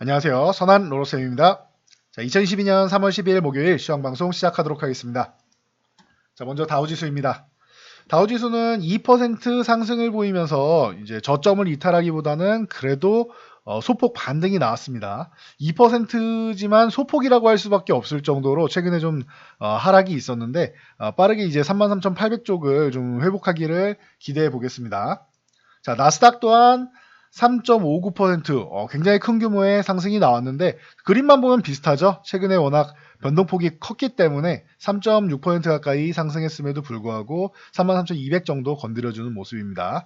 안녕하세요. 선한 로로쌤입니다. 자, 2022년 3월 12일 목요일 시황방송 시작하도록 하겠습니다. 자, 먼저 다우지수입니다. 다우지수는 2% 상승을 보이면서 이제 저점을 이탈하기보다는 그래도 소폭 반등이 나왔습니다. 2%지만 소폭이라고 할 수밖에 없을 정도로 최근에 좀 하락이 있었는데 빠르게 이제 33,800쪽을 좀 회복하기를 기대해 보겠습니다. 자, 나스닥 또한 3.59% 굉장히 큰 규모의 상승이 나왔는데 그림만 보면 비슷하죠. 최근에 워낙 변동폭이 컸기 때문에 3.6% 가까이 상승했음에도 불구하고 33,200 정도 건드려주는 모습입니다.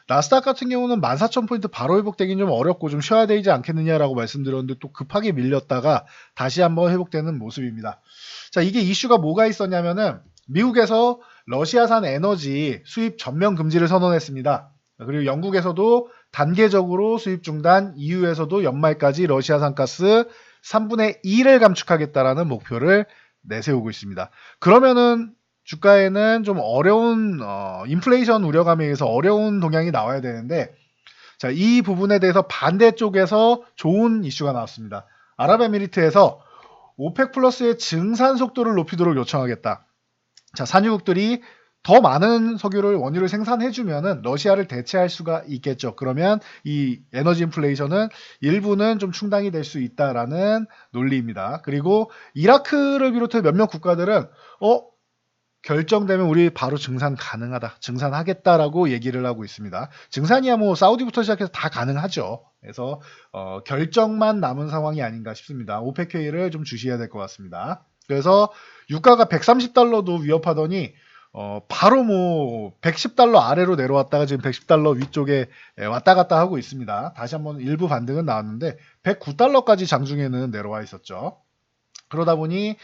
나스닥 같은 경우는 14,000포인트 바로 회복되긴 좀 어렵고 좀 쉬어야 되지 않겠느냐라고 말씀드렸는데 또 급하게 밀렸다가 다시 한번 회복되는 모습입니다. 자, 이게 이슈가 뭐가 있었냐면은 미국에서 러시아산 에너지 수입 전면 금지를 선언했습니다. 그리고 영국에서도 단계적으로 수입 중단, EU에서도 연말까지 러시아산 가스 3분의 2를 감축하겠다라는 목표를 내세우고 있습니다. 그러면은 주가에는 좀 어려운 인플레이션 우려감에 의해서 어려운 동향이 나와야 되는데 자, 이 부분에 대해서 반대쪽에서 좋은 이슈가 나왔습니다. 아랍에미리트에서 오펙 플러스의 증산 속도를 높이도록 요청하겠다. 자, 산유국들이 더 많은 석유를 원유를 생산해주면은 러시아를 대체할 수가 있겠죠. 그러면 이 에너지 인플레이션은 일부는 좀 충당이 될 수 있다라는 논리입니다. 그리고 이라크를 비롯해 몇몇 국가들은 결정되면 우리 바로 증산 가능하다, 증산하겠다라고 얘기를 하고 있습니다. 증산이야 뭐 사우디부터 시작해서 다 가능하죠. 그래서 결정만 남은 상황이 아닌가 싶습니다. 오펙 회의를 좀 주시해야 될 것 같습니다. 그래서 유가가 130달러도 위협하더니 바로 뭐 110달러 아래로 내려왔다가 지금 110달러 위쪽에 왔다 갔다 하고 있습니다. 다시 한번 일부 반등은 나왔는데 109달러까지 장중에는 내려와 있었죠. 그러다 보니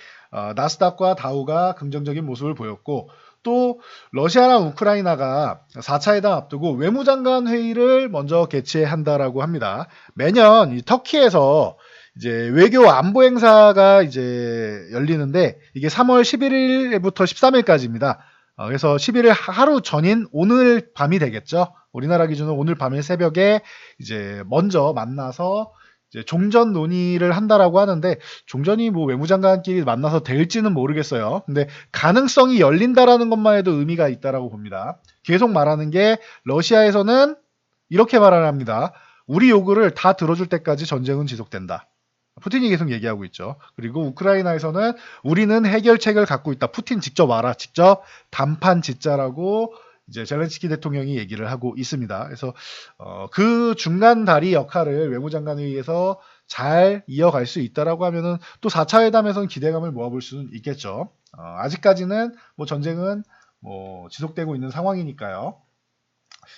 나스닥과 다우가 긍정적인 모습을 보였고 또 러시아랑 우크라이나가 4차 회담 앞두고 외무장관 회의를 먼저 개최한다라고 합니다. 매년 이 터키에서 이제 외교 안보 행사가 이제 열리는데 이게 3월 11일부터 13일까지입니다. 그래서 11일 하루 전인 오늘 밤이 되겠죠. 우리나라 기준으로 오늘 밤에 새벽에 이제 먼저 만나서 이제 종전 논의를 한다라고 하는데 종전이 뭐 외무장관끼리 만나서 될지는 모르겠어요. 근데 가능성이 열린다라는 것만 해도 의미가 있다라고 봅니다. 계속 말하는 게 러시아에서는 이렇게 말을 합니다. 우리 요구를 다 들어줄 때까지 전쟁은 지속된다. 푸틴이 계속 얘기하고 있죠. 그리고 우크라이나에서는 우리는 해결책을 갖고 있다. 푸틴 직접 와라. 직접談判 짓자라고 이제 젤렌스키 대통령이 얘기를 하고 있습니다. 그래서 그 중간 다리 역할을 외무장관 회의에서 잘 이어갈 수 있다라고 하면은 또 4차 회담에서는 기대감을 모아볼 수는 있겠죠. 아직까지는 뭐 전쟁은 뭐 지속되고 있는 상황이니까요.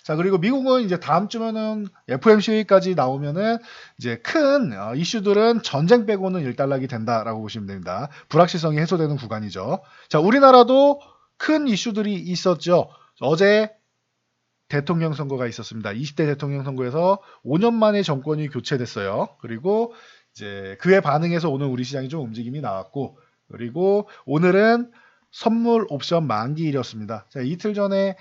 자, 그리고 미국은 이제 다음 주면은 FOMC 회의까지 나오면은 이제 큰 이슈들은 전쟁 빼고는 일단락이 된다라고 보시면 됩니다. 불확실성이 해소되는 구간이죠. 자, 우리나라도 큰 이슈들이 있었죠. 어제 대통령 선거가 있었습니다. 20대 대통령 선거에서 5년 만에 정권이 교체됐어요. 그리고 이제 그에 반응해서 오늘 우리 시장이 좀 움직임이 나왔고, 그리고 오늘은 선물 옵션 만기일이었습니다. 자, 이틀 전에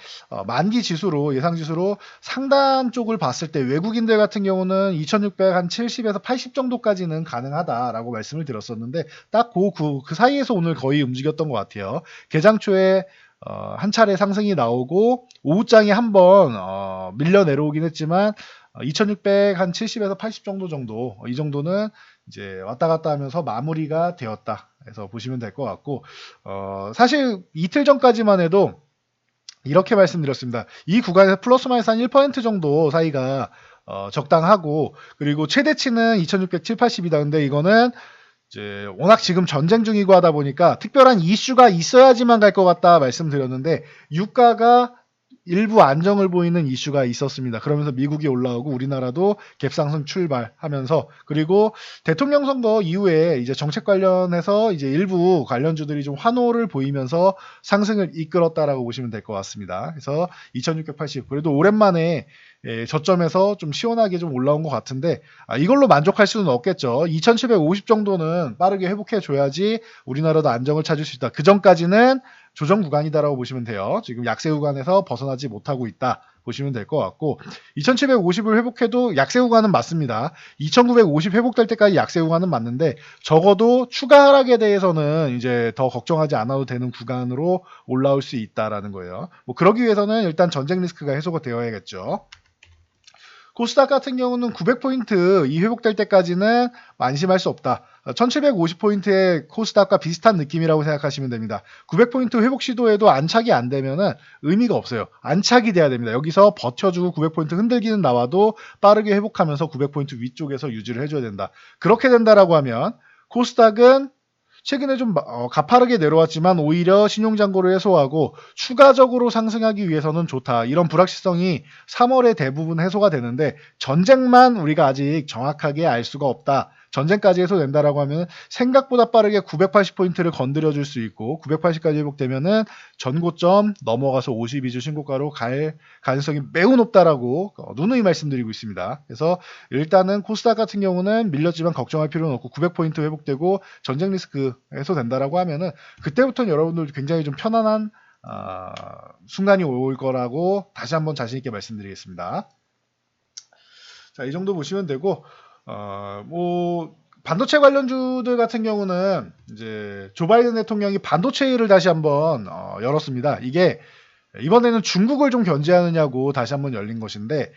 만기 지수로 예상 지수로 상단 쪽을 봤을 때 외국인들 같은 경우는 2,600 한 70에서 80 정도까지는 가능하다라고 말씀을 드렸었는데 딱 그 사이에서 오늘 거의 움직였던 것 같아요. 개장 초에 한 차례 상승이 나오고 오후장에 한번 밀려 내려오긴 했지만 2,600 한 70에서 80 정도 이 정도는 이제 왔다 갔다 하면서 마무리가 되었다. 해서 보시면 될 것 같고 사실 이틀 전까지만 해도 이렇게 말씀드렸습니다. 이 구간에서 플러스 마이너스 한 1% 정도 사이가 적당하고 그리고 최대치는 2,600, 80이다. 근데 이거는 이제 워낙 지금 전쟁 중이고 하다 보니까 특별한 이슈가 있어야지만 갈 것 같다 말씀드렸는데 유가가 일부 안정을 보이는 이슈가 있었습니다. 그러면서 미국이 올라오고 우리나라도 갭상승 출발하면서 그리고 대통령 선거 이후에 이제 정책 관련해서 이제 일부 관련주들이 좀 환호를 보이면서 상승을 이끌었다라고 보시면 될 것 같습니다. 그래서 2,680 그래도 오랜만에 저점에서 좀 시원하게 좀 올라온 것 같은데 이걸로 만족할 수는 없겠죠. 2,750 정도는 빠르게 회복해 줘야지 우리나라도 안정을 찾을 수 있다. 그 전까지는 조정 구간이다라고 보시면 돼요. 지금 약세 구간에서 벗어나지 못하고 있다. 보시면 될 것 같고 2750을 회복해도 약세 구간은 맞습니다. 2950 회복될 때까지 약세 구간은 맞는데 적어도 추가 하락에 대해서는 이제 더 걱정하지 않아도 되는 구간으로 올라올 수 있다라는 거예요. 뭐 그러기 위해서는 일단 전쟁 리스크가 해소가 되어야겠죠. 코스닥 같은 경우는 900포인트 이 회복될 때까지는 안심할 수 없다. 1750포인트의 코스닥과 비슷한 느낌이라고 생각하시면 됩니다. 900포인트 회복 시도에도 안착이 안 되면은 의미가 없어요. 안착이 돼야 됩니다. 여기서 버텨주고 900포인트 흔들기는 나와도 빠르게 회복하면서 900포인트 위쪽에서 유지를 해줘야 된다. 그렇게 된다라고 하면 코스닥은 최근에 좀 가파르게 내려왔지만 오히려 신용잔고를 해소하고 추가적으로 상승하기 위해서는 좋다. 이런 불확실성이 3월에 대부분 해소가 되는데 전쟁만 우리가 아직 정확하게 알 수가 없다. 전쟁까지 해소된다라고 하면 생각보다 빠르게 980포인트를 건드려줄 수 있고 980까지 회복되면은 전고점 넘어가서 52주 신고가로 갈 가능성이 매우 높다라고 누누이 말씀드리고 있습니다. 그래서 일단은 코스닥 같은 경우는 밀렸지만 걱정할 필요는 없고 900포인트 회복되고 전쟁 리스크 해소된다라고 하면은 그때부터는 여러분들 굉장히 좀 편안한 순간이 올 거라고 다시 한번 자신 있게 말씀드리겠습니다. 자, 이 정도 보시면 되고 뭐 반도체 관련주들 같은 경우는 이제 조 바이든 대통령이 반도체를 다시 한번 열었습니다. 이게 이번에는 중국을 좀 견제하느냐고 다시 한번 열린 것인데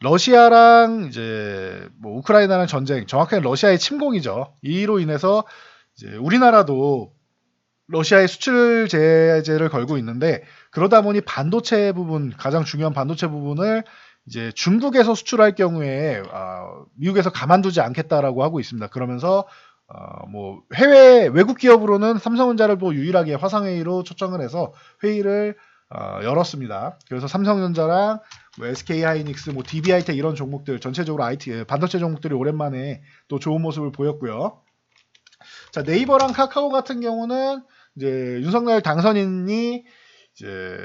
러시아랑 이제 뭐 우크라이나랑 전쟁, 정확하게 러시아의 침공이죠. 이로 인해서 이제 우리나라도 러시아의 수출 제재를 걸고 있는데 그러다 보니 반도체 부분, 가장 중요한 반도체 부분을 이제 중국에서 수출할 경우에 미국에서 가만두지 않겠다라고 하고 있습니다. 그러면서 뭐 해외 외국 기업으로는 삼성전자를 뭐 유일하게 화상회의로 초청을 해서 회의를 열었습니다. 그래서 삼성전자랑 뭐 SK하이닉스, 뭐 DB하이텍 이런 종목들 전체적으로 IT 반도체 종목들이 오랜만에 또 좋은 모습을 보였고요. 자, 네이버랑 카카오 같은 경우는 이제 윤석열 당선인이 이제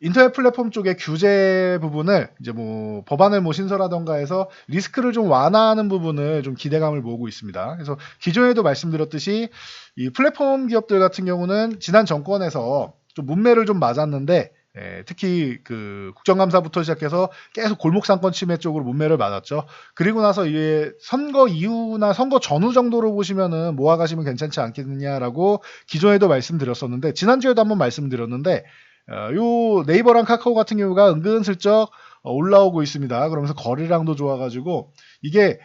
인터넷 플랫폼 쪽의 규제 부분을 이제 뭐 법안을 뭐 신설하던가 해서 리스크를 좀 완화하는 부분을 좀 기대감을 모으고 있습니다. 그래서 기존에도 말씀드렸듯이 이 플랫폼 기업들 같은 경우는 지난 정권에서 좀 문매를 좀 맞았는데 특히 그 국정감사부터 시작해서 계속 골목상권 침해 쪽으로 문매를 맞았죠. 그리고 나서 이게 선거 이후나 선거 전후 정도로 보시면은 모아가시면 괜찮지 않겠느냐라고 기존에도 말씀드렸었는데 지난주에도 한번 말씀드렸는데 요 네이버랑 카카오 같은 경우가 은근슬쩍 올라오고 있습니다. 그러면서 거래량도 좋아가지고 이게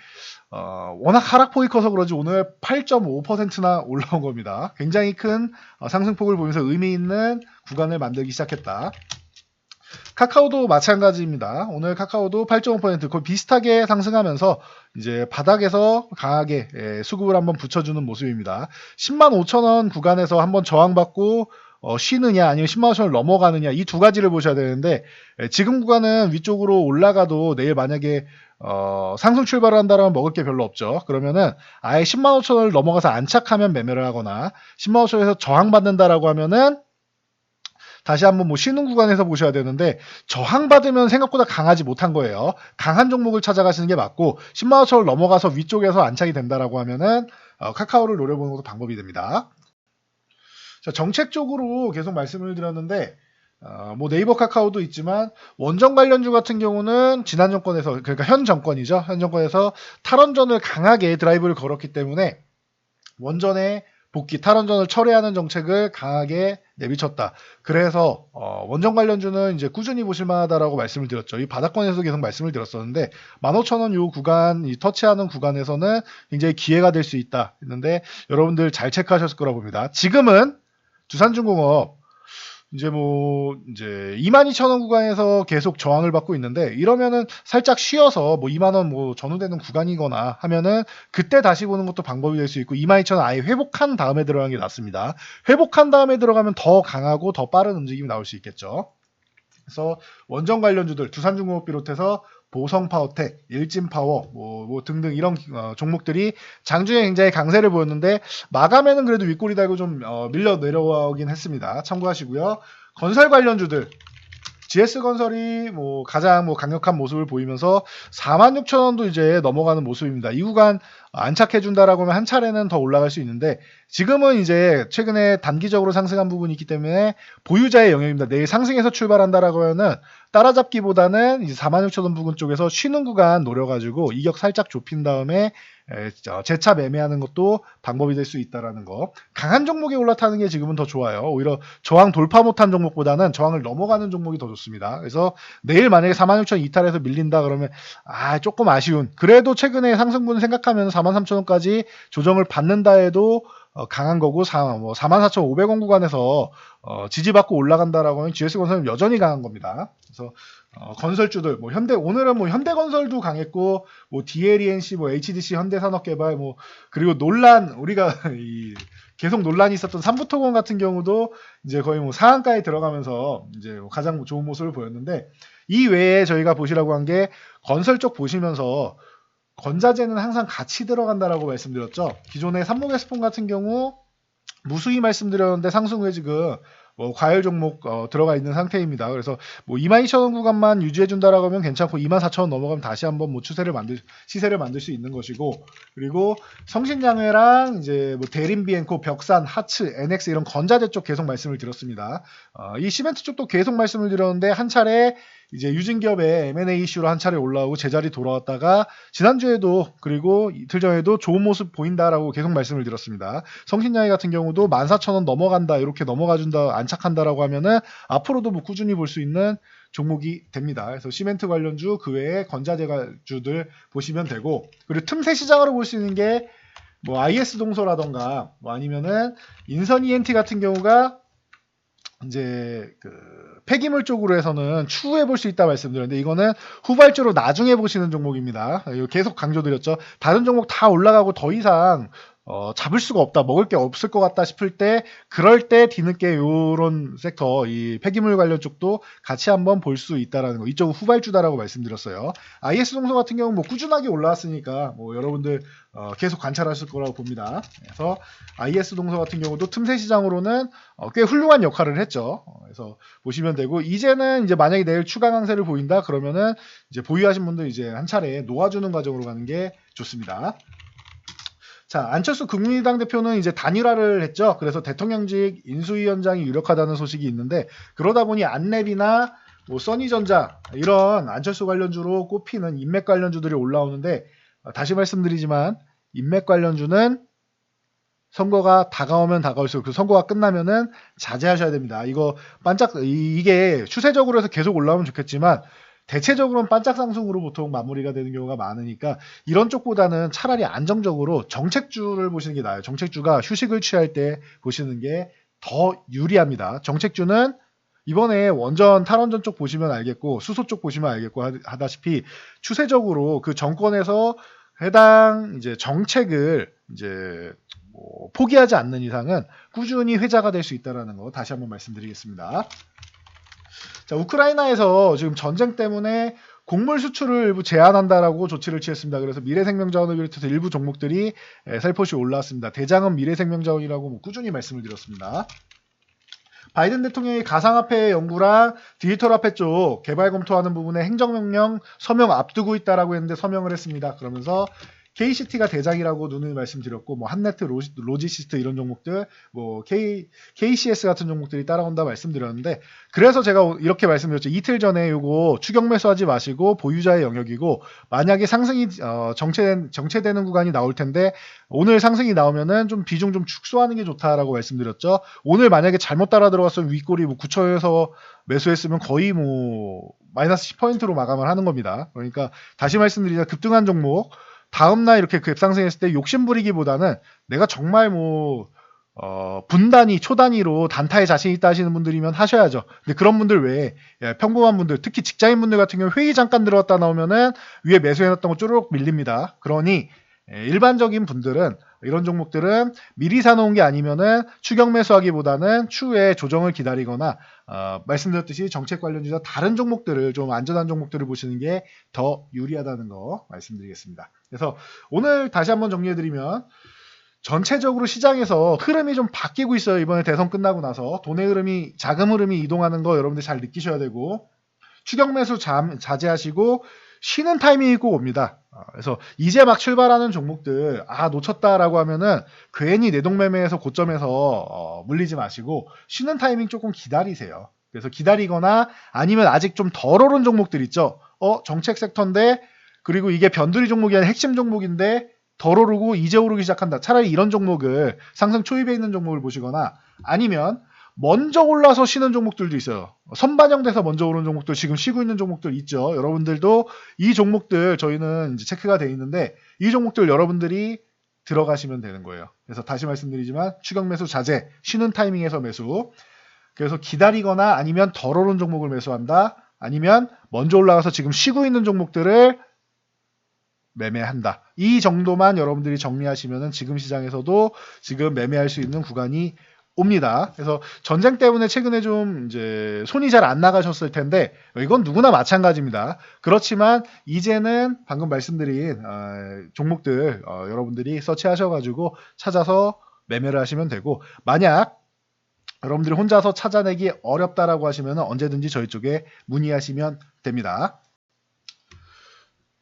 워낙 하락폭이 커서 그런지 오늘 8.5%나 올라온 겁니다. 굉장히 큰 상승폭을 보면서 의미 있는 구간을 만들기 시작했다. 카카오도 마찬가지입니다. 오늘 카카오도 8.5% 거의 비슷하게 상승하면서 이제 바닥에서 강하게 수급을 한번 붙여주는 모습입니다. 105,000원 구간에서 한번 저항받고 쉬느냐 아니면 10만 원을 넘어가느냐 이 두 가지를 보셔야 되는데 지금 구간은 위쪽으로 올라가도 내일 만약에 상승 출발을 한다면 먹을 게 별로 없죠. 그러면은 아예 10만 5천 원을 넘어가서 안착하면 매매를 하거나 10만 5천 원에서 저항받는다라고 하면은 다시 한번 뭐 쉬는 구간에서 보셔야 되는데 저항받으면 생각보다 강하지 못한 거예요. 강한 종목을 찾아가시는 게 맞고 10만 5천 원을 넘어가서 위쪽에서 안착이 된다라고 하면은 카카오를 노려보는 것도 방법이 됩니다. 자, 정책적으로 계속 말씀을 드렸는데 뭐 네이버 카카오도 있지만 원전 관련주 같은 경우는 지난 정권에서 그러니까 현 정권이죠. 현 정권에서 탈원전을 강하게 드라이브를 걸었기 때문에 원전의 복귀, 탈원전을 철회하는 정책을 강하게 내비쳤다. 그래서 원전 관련주는 이제 꾸준히 보실 만하다라고 말씀을 드렸죠. 이 바닥권에서 계속 말씀을 드렸었는데 15,000원 요 구간, 이 터치하는 구간에서는 굉장히 기회가 될 수 있다 했는데 여러분들 잘 체크하셨을 거라 봅니다. 지금은 두산중공업 이제 22,000원 구간에서 계속 저항을 받고 있는데 이러면은 살짝 쉬어서 뭐 2만원 뭐 전후되는 구간이거나 하면은 그때 다시 보는 것도 방법이 될 수 있고 22,000원 아예 회복한 다음에 들어가는 게 낫습니다. 회복한 다음에 들어가면 더 강하고 더 빠른 움직임이 나올 수 있겠죠. 그래서 원전 관련주들 두산중공업 비롯해서 보성파워텍, 일진파워 뭐 등등 이런 종목들이 장중에 굉장히 강세를 보였는데 마감에는 그래도 윗꼬리 달고 좀 밀려 내려오긴 했습니다. 참고하시고요. 건설 관련주들 GS건설이 가장 강력한 모습을 보이면서 46,000원도 이제 넘어가는 모습입니다. 이 구간 안착해준다라고 하면 한 차례는 더 올라갈 수 있는데 지금은 이제 최근에 단기적으로 상승한 부분이 있기 때문에 보유자의 영역입니다. 내일 상승해서 출발한다라고 하면 따라잡기보다는 이제 46,000원 부근 쪽에서 쉬는 구간 노려가지고 이격 살짝 좁힌 다음에 재차 매매하는 것도 방법이 될 수 있다라는 거. 강한 종목에 올라타는 게 지금은 더 좋아요. 오히려 저항 돌파 못한 종목보다는 저항을 넘어가는 종목이 더 좋습니다. 그래서 내일 만약에 46,000원 이탈해서 밀린다 그러면 조금 아쉬운. 그래도 최근에 상승분 생각하면 43,000원까지 조정을 받는다 해도 강한 거고 44,500원 구간에서 지지받고 올라간다라고 하면 GS건설은 여전히 강한 겁니다. 그래서 건설주들 오늘은 현대건설도 강했고 DLENC HDC 현대산업개발 그리고 우리가 계속 논란이 있었던 삼부토건 같은 경우도 이제 거의 상한가에 들어가면서 이제 가장 좋은 모습을 보였는데 이 외에 저희가 보시라고 한 게 건설 쪽 보시면서 건자재는 항상 같이 들어간다라고 말씀드렸죠. 기존의 삼목에스폰 같은 경우 무수히 말씀드렸는데 상승 후에 지금 과열 종목 들어가 있는 상태입니다. 그래서 22,000원 구간만 유지해준다라고 하면 괜찮고 24,000원 넘어가면 다시 한번 시세를 만들 수 있는 것이고, 그리고 성신양회랑 이제 대림비엔코, 벽산, 하츠, NX 이런 건자재 쪽 계속 말씀을 드렸습니다. 이 시멘트 쪽도 계속 말씀을 드렸는데 한 차례 이제 유진기업의 M&A 이슈로 한 차례 올라오고 제자리 돌아왔다가 지난주에도 그리고 이틀 전에도 좋은 모습 보인다라고 계속 말씀을 드렸습니다. 성신양회 같은 경우도 14,000원 넘어간다, 이렇게 넘어가준다, 안착한다라고 하면은 앞으로도 꾸준히 볼 수 있는 종목이 됩니다. 그래서 시멘트 관련주 그 외에 건자재주들 보시면 되고, 그리고 틈새 시장으로 볼 수 있는 게 IS 동서라던가 아니면은 인선 ENT 같은 경우가 이제 폐기물 쪽으로 해서는 추후에 볼 수 있다 말씀드렸는데 이거는 후발주로 나중에 보시는 종목입니다. 이거 계속 강조드렸죠. 다른 종목 다 올라가고 더 이상 잡을 수가 없다, 먹을 게 없을 것 같다 싶을 때, 그럴 때 뒤늦게 요런 섹터, 이 폐기물 관련 쪽도 같이 한번 볼 수 있다라는 거. 이쪽은 후발주다라고 말씀드렸어요. IS 동서 같은 경우는 꾸준하게 올라왔으니까 여러분들 계속 관찰하실 거라고 봅니다. 그래서 IS 동서 같은 경우도 틈새 시장으로는 꽤 훌륭한 역할을 했죠. 그래서 보시면 되고, 이제는 이제 만약에 내일 추가 강세를 보인다 그러면은 이제 보유하신 분들 이제 한 차례 놓아주는 과정으로 가는 게 좋습니다. 자, 안철수 국민의당 대표는 이제 단일화를 했죠. 그래서 대통령직 인수위원장이 유력하다는 소식이 있는데, 그러다 보니 안랩이나 써니전자 이런 안철수 관련주로 꼽히는 인맥 관련주들이 올라오는데, 다시 말씀드리지만 인맥 관련주는 선거가 다가오면 다가올수록 그 선거가 끝나면은 자제하셔야 됩니다. 이게 추세적으로 해서 계속 올라오면 좋겠지만 대체적으로는 반짝 상승으로 보통 마무리가 되는 경우가 많으니까 이런 쪽보다는 차라리 안정적으로 정책주를 보시는 게 나아요. 정책주가 휴식을 취할 때 보시는 게 더 유리합니다. 정책주는 이번에 탈원전 쪽 보시면 알겠고 수소 쪽 보시면 알겠고 하다시피 추세적으로 그 정권에서 해당 이제 정책을 이제 포기하지 않는 이상은 꾸준히 회자가 될 수 있다는 거 다시 한번 말씀드리겠습니다. 자, 우크라이나에서 지금 전쟁 때문에 곡물 수출을 일부 제한한다라고 조치를 취했습니다. 그래서 미래생명자원을 비롯해서 일부 종목들이 살포시 올라왔습니다. 대장은 미래생명자원이라고 꾸준히 말씀을 드렸습니다. 바이든 대통령이 가상화폐 연구랑 디지털화폐 쪽 개발 검토하는 부분에 행정명령 서명 앞두고 있다라고 했는데 서명을 했습니다. 그러면서 KCT가 대장이라고 눈을 말씀드렸고 한네트, 로지시스트 이런 종목들, KCS 같은 종목들이 따라온다 말씀드렸는데, 그래서 제가 이렇게 말씀드렸죠. 이틀 전에 요거 추격 매수하지 마시고 보유자의 영역이고, 만약에 상승이 정체되는 구간이 나올 텐데 오늘 상승이 나오면은 좀 비중 좀 축소하는 게 좋다라고 말씀드렸죠. 오늘 만약에 잘못 따라 들어갔으면 윗골이 9천에서 매수했으면 거의 마이너스 10%로 마감을 하는 겁니다. 그러니까 다시 말씀드리자, 급등한 종목 다음날 이렇게 급상승했을 때 욕심 부리기보다는 내가 정말 분단위, 초단위로 단타에 자신 있다 하시는 분들이면 하셔야죠. 근데 그런 분들 외에 평범한 분들, 특히 직장인분들 같은 경우 회의 잠깐 들어갔다 나오면은 위에 매수해놨던 거 쪼르륵 밀립니다. 그러니 일반적인 분들은 이런 종목들은 미리 사놓은 게 아니면은 추격 매수하기보다는 추후에 조정을 기다리거나 말씀드렸듯이 정책 관련주나 다른 종목들을 좀 안전한 종목들을 보시는 게 더 유리하다는 거 말씀드리겠습니다. 그래서 오늘 다시 한번 정리해드리면 전체적으로 시장에서 흐름이 좀 바뀌고 있어요. 이번에 대선 끝나고 나서 돈의 흐름이, 자금 흐름이 이동하는 거 여러분들 잘 느끼셔야 되고, 추격 매수 자제하시고 쉬는 타이밍이 꼭 옵니다. 그래서 이제 막 출발하는 종목들 놓쳤다라고 하면은 괜히 내동매매에서 고점에서 물리지 마시고 쉬는 타이밍 조금 기다리세요. 그래서 기다리거나 아니면 아직 좀 덜 오른 종목들 있죠. 정책 섹터인데 그리고 이게 변두리 종목이 아니라 핵심 종목인데 덜 오르고 이제 오르기 시작한다. 차라리 이런 종목을 상승 초입에 있는 종목을 보시거나 아니면 먼저 올라서 쉬는 종목들도 있어요. 선반영돼서 먼저 오른 종목들 지금 쉬고 있는 종목들 있죠. 여러분들도 이 종목들 저희는 이제 체크가 돼 있는데 이 종목들 여러분들이 들어가시면 되는 거예요. 그래서 다시 말씀드리지만 추격 매수 자제, 쉬는 타이밍에서 매수. 그래서 기다리거나 아니면 덜 오른 종목을 매수한다. 아니면 먼저 올라가서 지금 쉬고 있는 종목들을 매매한다. 이 정도만 여러분들이 정리하시면 지금 시장에서도 지금 매매할 수 있는 구간이 옵니다. 그래서 전쟁 때문에 최근에 좀 이제 손이 잘 안 나가셨을 텐데 이건 누구나 마찬가지입니다. 그렇지만 이제는 방금 말씀드린 종목들 여러분들이 서치하셔가지고 찾아서 매매를 하시면 되고 만약 여러분들이 혼자서 찾아내기 어렵다라고 하시면 언제든지 저희 쪽에 문의하시면 됩니다.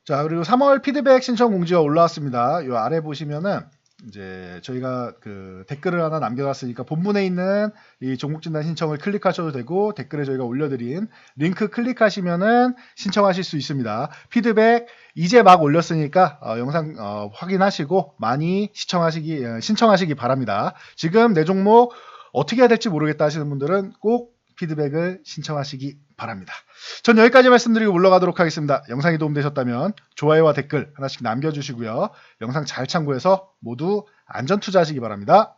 자, 그리고 3월 피드백 신청 공지가 올라왔습니다. 이 아래 보시면은 이제 저희가 그 댓글을 하나 남겨놨으니까 본문에 있는 이 종목 진단 신청을 클릭하셔도 되고 댓글에 저희가 올려드린 링크 클릭하시면은 신청하실 수 있습니다. 피드백 이제 막 올렸으니까 영상 확인하시고 많이 신청하시기 바랍니다. 지금 내 종목 어떻게 해야 될지 모르겠다 하시는 분들은 꼭 피드백을 신청하시기 바랍니다. 전 여기까지 말씀드리고 물러가도록 하겠습니다. 영상이 도움되셨다면 좋아요와 댓글 하나씩 남겨주시고요. 영상 잘 참고해서 모두 안전 투자하시기 바랍니다.